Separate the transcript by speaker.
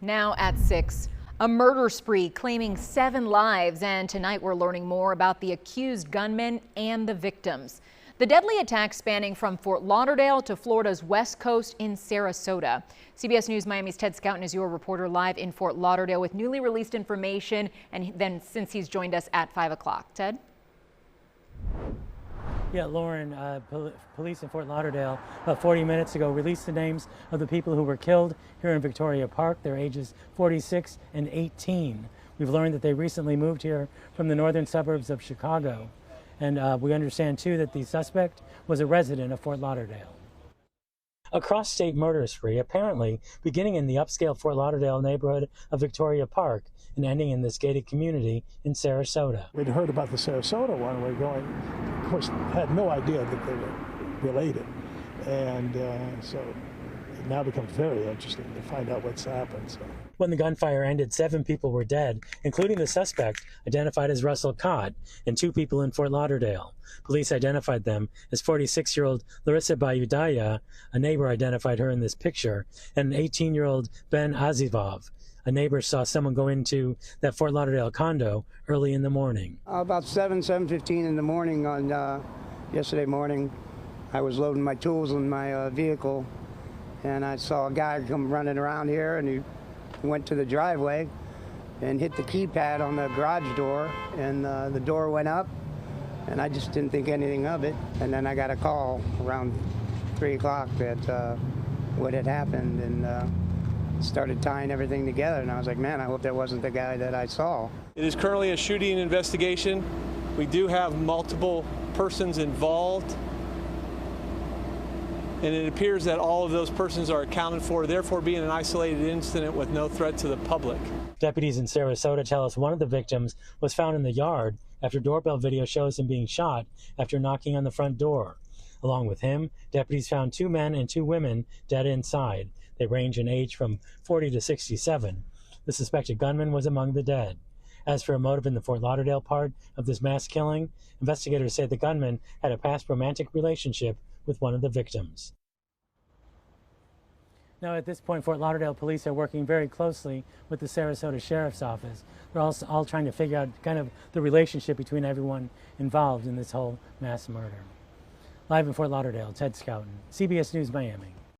Speaker 1: Now at 6, a murder spree claiming 7 lives, and tonight we're learning more about the accused gunmen and the victims. The deadly attack spanning from Fort Lauderdale to Florida's west coast in Sarasota. CBS News Miami's Ted Scouten is your reporter live in Fort Lauderdale with newly released information, and then since he's joined us at 5 o'clock. Ted?
Speaker 2: Yeah, Lauren, police in Fort Lauderdale about 40 minutes ago released the names of the people who were killed here in Victoria Park. They're ages 46 and 18. We've learned that they recently moved here from the northern suburbs of Chicago. And we understand, too, that the suspect was a resident of Fort Lauderdale. A cross-state murder spree apparently beginning in the upscale Fort Lauderdale neighborhood of Victoria Park and ending in this gated community in Sarasota.
Speaker 3: We'd heard about the Sarasota one. We're going, of course, had no idea that they were related. And so it now becomes very interesting to find out what's happened. So.
Speaker 2: When the gunfire ended, 7 people were dead, including the suspect, identified as Russell Cott, and 2 people in Fort Lauderdale. Police identified them as 46-year-old Larissa Bayudaya, a neighbor identified her in this picture, and an 18-year-old Ben Azivov. A neighbor saw someone go into that Fort Lauderdale condo early in the morning.
Speaker 4: About 7:15 in the morning on yesterday morning, I was loading my tools in my vehicle, and I saw a guy come running around here, and he went to the driveway and hit the keypad on the garage door, and the door went up, and I just didn't think anything of it. And then I got a call around 3 o'clock that what had happened, and started tying everything together, and I was like, man, I hope that wasn't the guy that I saw.
Speaker 5: It is currently a shooting investigation. We do have multiple persons involved, and it appears that all of those persons are accounted for, therefore being an isolated incident with no threat to the public.
Speaker 2: Deputies in Sarasota tell us one of the victims was found in the yard after doorbell video shows him being shot after knocking on the front door. Along with him, deputies found 2 men and 2 women dead inside. They range in age from 40 to 67. The suspected gunman was among the dead. As for a motive in the Fort Lauderdale part of this mass killing, investigators say the gunman had a past romantic relationship with one of the victims. Now, at this point, Fort Lauderdale police are working very closely with the Sarasota Sheriff's Office. They're also all trying to figure out kind of the relationship between everyone involved in this whole mass murder. Live in Fort Lauderdale, Ted Scouten, CBS News Miami.